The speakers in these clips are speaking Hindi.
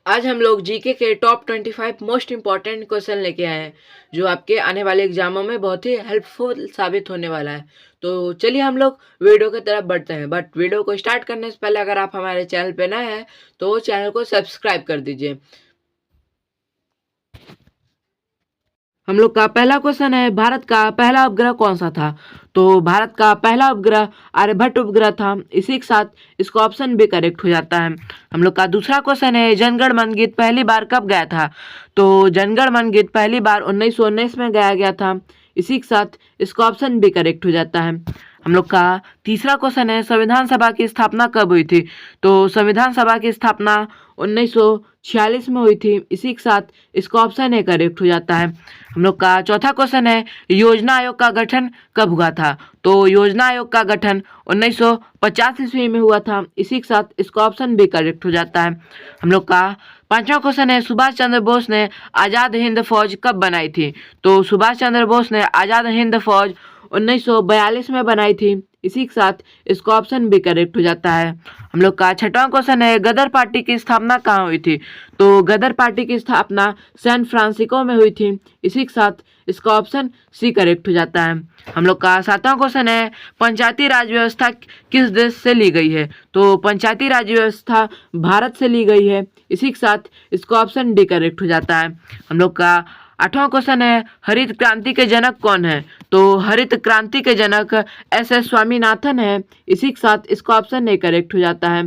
आज हम लोग जीके के टॉप 25 मोस्ट इम्पॉर्टेंट क्वेश्चन लेके आए हैं जो आपके आने वाले एग्जामों में बहुत ही हेल्पफुल साबित होने वाला है। तो चलिए हम लोग वीडियो की तरफ बढ़ते हैं, बट वीडियो को स्टार्ट करने से पहले अगर आप हमारे चैनल पे नए हैं तो चैनल को सब्सक्राइब कर दीजिए। हम लोग का पहला क्वेश्चन है, भारत का पहला उपग्रह कौन सा था? तो भारत का पहला उपग्रह आर्यभट्ट उपग्रह था। इसी के साथ इसका ऑप्शन भी करेक्ट हो जाता है। हम लोग का दूसरा क्वेश्चन है, जनगण मन गीत पहली बार कब गाया था? तो जनगण मन गीत पहली बार 1919 में गाया गया था। इसी के साथ इसका ऑप्शन भी करेक्ट हो जाता है। हम लोग का तीसरा क्वेश्चन है, संविधान सभा की स्थापना कब हुई थी? तो संविधान सभा की स्थापना 1946 में हुई थी। इसी के साथ इसका ऑप्शन ए करेक्ट हो जाता है। हम लोग का चौथा क्वेश्चन है, योजना आयोग का गठन कब हुआ था? तो योजना आयोग का गठन 1950 ईस्वी में हुआ था। इसी के साथ इसका ऑप्शन भी करेक्ट हो जाता है। हम लोग का पांचवा क्वेश्चन है, सुभाष चंद्र बोस ने आज़ाद हिंद फौज कब बनाई थी? तो सुभाष चंद्र बोस ने आज़ाद हिंद फौज 1942 में बनाई थी। इसी के साथ इसका ऑप्शन भी करेक्ट हो जाता है। हम लोग का छठवां क्वेश्चन है, गदर पार्टी की स्थापना कहाँ हुई थी? तो गदर पार्टी की स्थापना सैन फ्रांसिस्को में हुई थी। इसी के साथ इसका ऑप्शन सी करेक्ट हो जाता है। हम लोग का सातवां क्वेश्चन है, पंचायती राज व्यवस्था किस देश से ली गई है? तो पंचायती राज व्यवस्था भारत से ली गई है। इसी के साथ इसका ऑप्शन डी करेक्ट हो जाता है। हम लोग का आठवां क्वेश्चन है, हरित क्रांति के जनक कौन है? तो हरित क्रांति के जनक एस स्वामीनाथन है। इसी के साथ इसका ऑप्शन ए करेक्ट हो जाता है।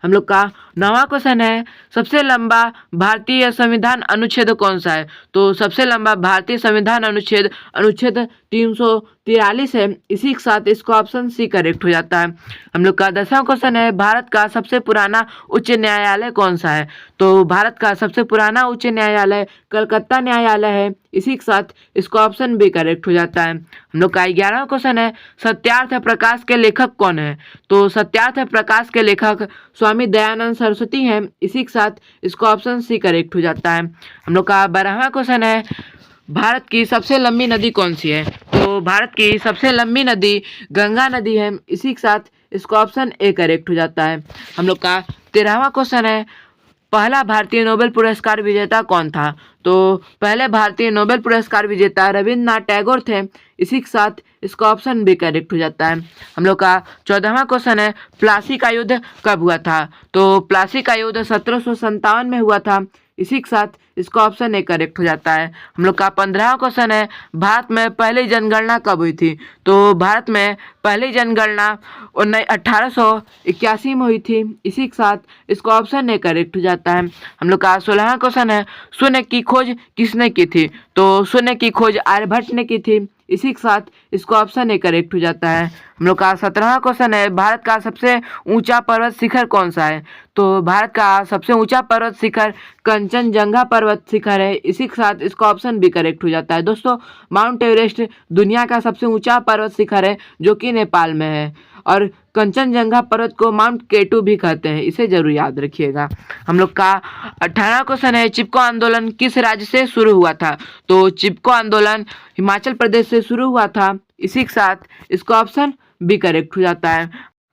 हम लोग का नौवां क्वेश्चन है, सबसे लंबा भारतीय संविधान अनुच्छेद कौन सा है? तो सबसे लंबा भारतीय संविधान अनुच्छेद अनुच्छेद 343 है। इसी के साथ इसका ऑप्शन सी करेक्ट हो जाता है। हम लोग का 10वां क्वेश्चन है, भारत का सबसे पुराना उच्च न्यायालय कौन सा है? तो भारत का सबसे पुराना उच्च न्यायालय कलकत्ता न्यायालय है। इसी के साथ इसका ऑप्शन भी करेक्ट हो जाता है। हम लोग का 11वां क्वेश्चन है, सत्यार्थ प्रकाश के लेखक कौन है? तो सत्यार्थ प्रकाश के लेखक स्वामी दयानंद सरस्वती हैं। इसी के साथ इसका ऑप्शन सी करेक्ट हो जाता है। हम लोग का 12वां क्वेश्चन है, भारत की सबसे लंबी नदी कौन सी है? तो भारत की सबसे लंबी नदी गंगा नदी है। इसी के साथ इसका ऑप्शन ए करेक्ट हो जाता है। हम लोग का 13वां क्वेश्चन है, पहला भारतीय नोबेल पुरस्कार विजेता कौन था? तो पहले भारतीय नोबेल पुरस्कार विजेता रविंद्रनाथ टैगोर थे। इसी के साथ इसका ऑप्शन भी करेक्ट हो जाता है। हम लोग का 14वां क्वेश्चन है, प्लासी का युद्ध कब हुआ था? तो प्लासी का युद्ध 1757 में हुआ था। इसी के साथ इसका ऑप्शन ए करेक्ट हो जाता है। हम लोग का 15वां क्वेश्चन है, भारत में पहली जनगणना कब हुई थी? तो भारत में पहली जनगणना 1881 में हुई थी। इसी के साथ इसका ऑप्शन ए करेक्ट हो जाता है। हम लोग का 16वां क्वेश्चन है, शून्य की खोज किसने की थी? तो शून्य की खोज आर्यभट्ट ने की थी। इसी के साथ इसका ऑप्शन ए करेक्ट हो जाता है। हम लोग का 17वां क्वेश्चन है, भारत का सबसे ऊंचा पर्वत शिखर कौन सा है? तो भारत का सबसे ऊंचा पर्वत शिखर कंचनजंगा पर्वत शिखर है। इसी के साथ इसका ऑप्शन भी करेक्ट हो जाता है। दोस्तों, माउंट एवरेस्ट दुनिया का सबसे ऊंचा पर्वत शिखर है जो कि नेपाल में है, और कंचनजंगा पर्वत को माउंट केटू भी कहते हैं। इसे जरूर याद रखिएगा। हम लोग का 18वां क्वेश्चन है, चिपको आंदोलन किस राज्य से शुरू हुआ था? तो चिपको आंदोलन हिमाचल प्रदेश से शुरू हुआ था। इसी के साथ इसका ऑप्शन भी करेक्ट हो जाता है।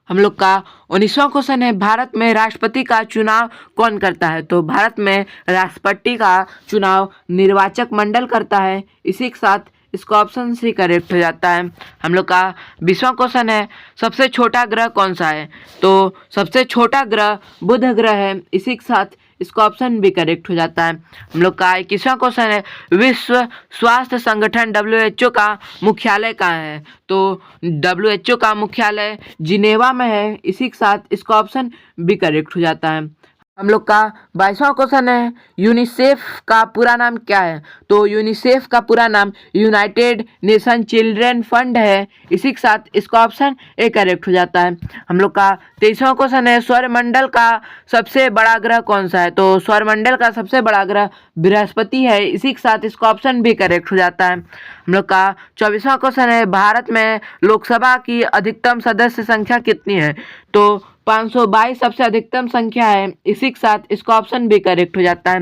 हम लोग का 19वां क्वेश्चन है, भारत में राष्ट्रपति का चुनाव कौन करता है? तो भारत में राष्ट्रपति का चुनाव निर्वाचक मंडल करता है। इसी के साथ इसका ऑप्शन सी करेक्ट हो जाता है। हम लोग का 20वां क्वेश्चन है, सबसे छोटा ग्रह कौन सा है? तो सबसे छोटा ग्रह बुध ग्रह है। इसी के साथ इसका ऑप्शन भी करेक्ट हो जाता है। हम लोग का 21वां क्वेश्चन है, विश्व स्वास्थ्य संगठन WHO का मुख्यालय कहाँ है? तो WHO का मुख्यालय जिनेवा में है। इसी के साथ इसका ऑप्शन भी करेक्ट हो जाता है। हम लोग का 22वां क्वेश्चन है, यूनिसेफ का पूरा नाम क्या है? तो यूनिसेफ का पूरा नाम यूनाइटेड नेशन चिल्ड्रन फंड है। इसी के साथ इसका ऑप्शन ए करेक्ट हो जाता है। हम लोग का 23वां क्वेश्चन है, सौरमंडल का सबसे बड़ा ग्रह कौन सा है? तो सौरमंडल का सबसे बड़ा ग्रह बृहस्पति है। इसी के साथ इसका ऑप्शन भी करेक्ट हो जाता है। हम लोग का 24वां क्वेश्चन है, भारत में लोकसभा की अधिकतम सदस्य संख्या कितनी है? तो 522 सबसे अधिकतम संख्या है। इसी के साथ इसका ऑप्शन भी करेक्ट हो जाता है।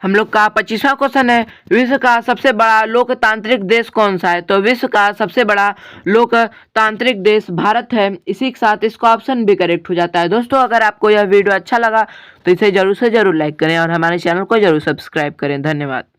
हम लोग का 25वां क्वेश्चन है, विश्व का सबसे बड़ा लोकतांत्रिक देश कौन सा है? तो विश्व का सबसे बड़ा लोकतांत्रिक देश भारत है। इसी के साथ इसका ऑप्शन भी करेक्ट हो जाता है। दोस्तों अगर आपको यह वीडियो अच्छा लगा तो इसे जरूर से जरूर लाइक करें और हमारे चैनल को जरूर सब्सक्राइब करें। धन्यवाद।